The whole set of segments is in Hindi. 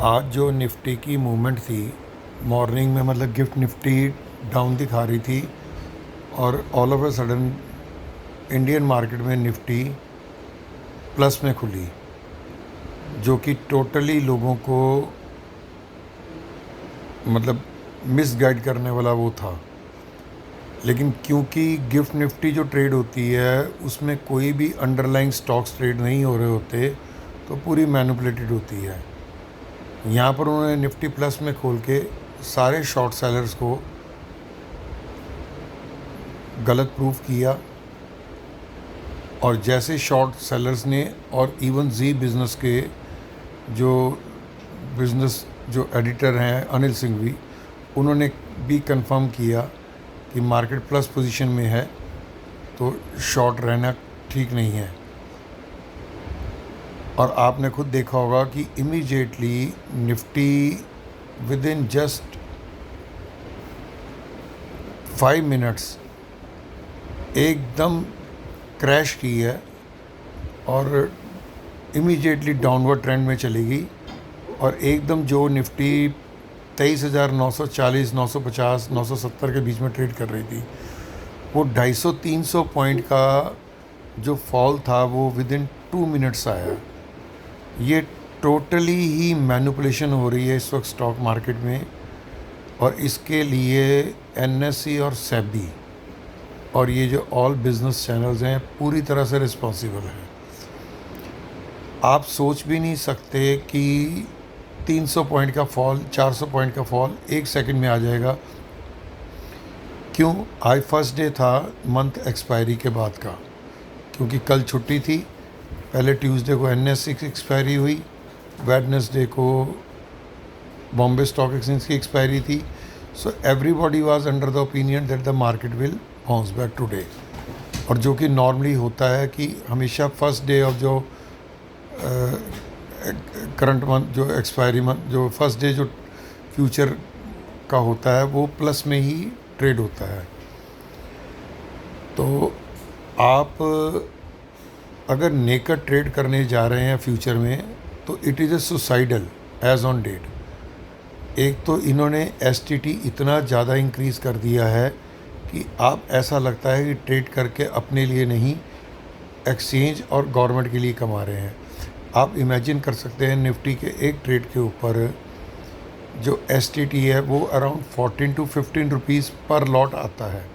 आज जो निफ्टी की मूवमेंट थी मॉर्निंग में, मतलब गिफ्ट निफ्टी डाउन दिखा रही थी और all of a sudden Indian market में निफ्टी प्लस में खुली, जो कि टोटली लोगों को मतलब मिसगाइड करने वाला वो था। लेकिन क्योंकि गिफ्ट निफ्टी जो ट्रेड होती है उसमें कोई भी अंडरलाइंग स्टॉक्स ट्रेड नहीं हो रहे होते, तो पूरी मैनिपुलेटेड होती है। यहाँ पर उन्होंने निफ्टी प्लस में खोल के सारे शॉर्ट सेलर्स को गलत प्रूफ किया, और जैसे शॉर्ट सेलर्स ने और इवन जी बिज़नेस के जो एडिटर हैं अनिल सिंघवी, उन्होंने भी कंफर्म किया कि मार्केट प्लस पोजीशन में है तो शॉर्ट रहना ठीक नहीं है। और आपने खुद देखा होगा कि immediately Nifty with in just 5 minutes एकदम क्रैश की है और इमीडिएटली डाउनवर्ड ट्रेंड में चली गई। और एकदम जो निफ्टी 23,940, 950, 970 के बीच में ट्रेड कर रही थी, वो 250-300 पॉइंट का जो फॉल था वो विद इन 2 मिनट्स आया। ये टोटली ही मैनिपुलेशन हो रही है इस वक्त स्टॉक मार्केट में, और इसके लिए एनएसई और सेबी और ये जो ऑल बिजनेस चैनल्स हैं पूरी तरह से रिस्पॉन्सिबल हैं। आप सोच भी नहीं सकते कि 300 पॉइंट का फॉल, 400 पॉइंट का फॉल एक सेकंड में आ जाएगा। क्यों? आज फर्स्ट डे था मंथ एक्सपायरी के बाद का, क्योंकि कल छुट्टी थी। पहले ट्यूसडे को एनएसई की एक्सपायरी हुई, वेडनेसडे को बॉम्बे स्टॉक एक्सचेंज की एक्सपायरी थी। So everybody was under the opinion that the market will bounce back today, और जो कि नॉर्मली होता है कि हमेशा फर्स्ट डे ऑफ जो करंट मंथ, जो एक्सपायरी मंथ, जो फर्स्ट डे जो फ्यूचर का होता है वो प्लस में ही ट्रेड होता है। तो आप अगर नेकर ट्रेड करने जा रहे हैं फ्यूचर में, तो it is a suicidal as on date. एक तो इन्होंने एसटीटी इतना ज़्यादा इंक्रीज़ कर दिया है कि आप ऐसा लगता है कि ट्रेड करके अपने लिए नहीं, एक्सचेंज और गवर्नमेंट के लिए कमा रहे हैं। आप इमेजिन कर सकते हैं निफ्टी के एक ट्रेड के ऊपर जो एसटीटी है वो around 14 to 15 rupees per lot आता है।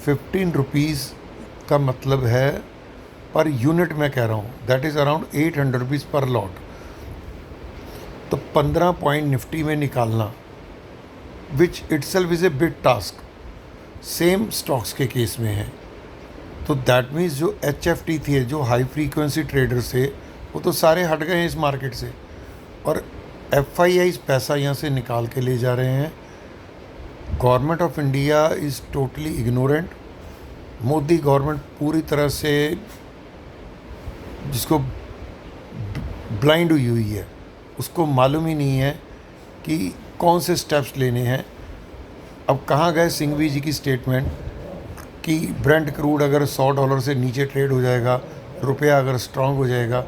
15 रुपीज़ का मतलब है पर यूनिट, मैं कह रहा हूँ, that is around 800 rupees per lot. तो 15 पॉइंट निफ्टी में निकालना, which itself is a big task, same stocks के केस में है। तो दैट मीन्स जो HFT थी, जो हाई फ्रीक्वेंसी ट्रेडर्स थे, वो तो सारे हट गए हैं इस मार्केट से, और FIIs पैसा यहाँ से निकाल के ले जा रहे हैं। Government of India is totally ignorant. Modi government पूरी तरह से जिसको ब्लाइंड हुई है, उसको मालूम ही नहीं है कि कौन से स्टेप्स लेने हैं। अब कहाँ गए सिंघवी जी की स्टेटमेंट कि ब्रेंट क्रूड अगर $100 से नीचे ट्रेड हो जाएगा, रुपया अगर स्ट्रांग हो जाएगा,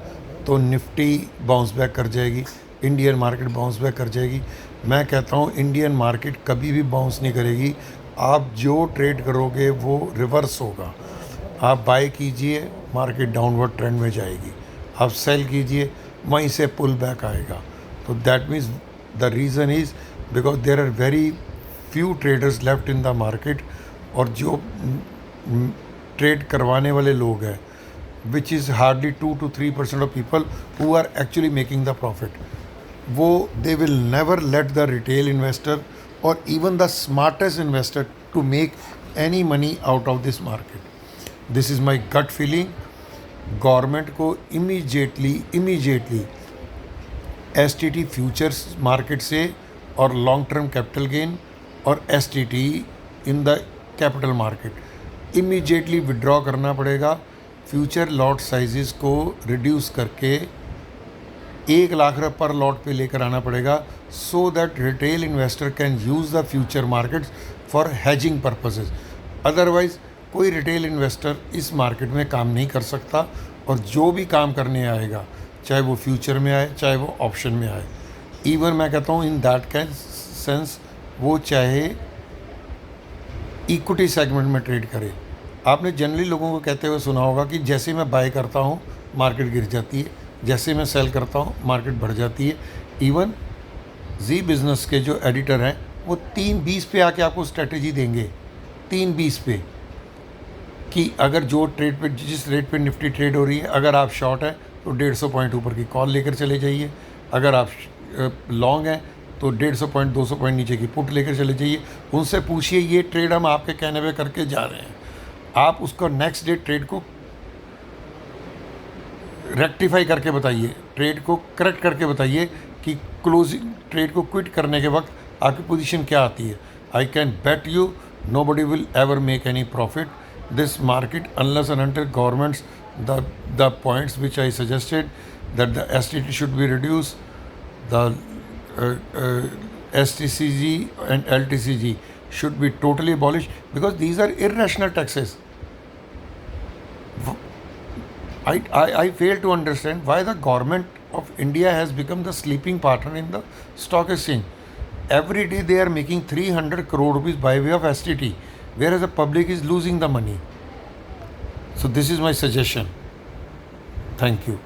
तो निफ्टी बाउंस बैक कर जाएगी, इंडियन मार्केट बाउंस बैक कर जाएगी। मैं कहता हूँ इंडियन मार्केट कभी भी बाउंस नहीं करेगी। आप जो ट्रेड करोगे वो रिवर्स होगा। आप बाय कीजिए, मार्केट डाउनवर्ड ट्रेंड में जाएगी, आप सेल कीजिए, वहीं से पुल बैक आएगा। तो that means the reason is because there are very few traders left in the market, और जो ट्रेड करवाने वाले लोग हैं, which is hardly 2 to 3% of people who are actually making the profit, वो they will never let the retail investor और even the smartest investor to make any money out of this market. This is my gut feeling. Government को इमीडिएटली एसटीटी फ्यूचर्स मार्केट से और लॉन्ग टर्म कैपिटल गेन और STT in the capital market immediately withdraw करना पड़ेगा। फ्यूचर लॉट साइजेस को रिड्यूस करके 1 लाख रुपये पर लॉट पे लेकर आना पड़ेगा, so that retail investor can use the future markets for hedging purposes. Otherwise कोई रिटेल इन्वेस्टर इस मार्केट में काम नहीं कर सकता, और जो भी काम करने आएगा, चाहे वो फ्यूचर में आए, चाहे वो ऑप्शन में आए, इवन मैं कहता हूँ इन दैट कैन सेंस वो चाहे इक्विटी सेगमेंट में ट्रेड करे। आपने जनरली लोगों को कहते हुए सुना होगा कि जैसे मैं बाय करता हूँ मार्केट गिर जाती है, जैसे मैं सेल करता हूँ मार्केट बढ़ जाती है। इवन जी बिज़नेस के जो एडिटर हैं वो 3:20 पे आके आपको स्ट्रेटेजी देंगे, 3:20 पे, कि अगर जो ट्रेड पे जिस रेट पे निफ्टी ट्रेड हो रही है, अगर आप शॉर्ट हैं तो 150 पॉइंट ऊपर की कॉल लेकर चले जाइए, अगर आप लॉन्ग हैं तो 150 पॉइंट 200 पॉइंट नीचे की पुट लेकर चले जाइए। उनसे पूछिए ये ट्रेड हम आपके कहने पे करके जा रहे हैं, आप उसको नेक्स्ट डे ट्रेड को रेक्टिफाई करके बताइए, ट्रेड को करेक्ट करके बताइए कि क्लोजिंग ट्रेड को क्विट करने के वक्त आपकी पोजीशन क्या आती है। I can bet you nobody will ever make any profit this market unless and until governments the points which I suggested, that the STT should be reduced, the STCG and LTCG should be totally abolished, because these are irrational taxes. I fail to understand why the government of India has become the sleeping partner in the stock exchange. Every day they are making 300 crore rupees by way of STT, whereas the public is losing the money. So this is my suggestion. Thank you.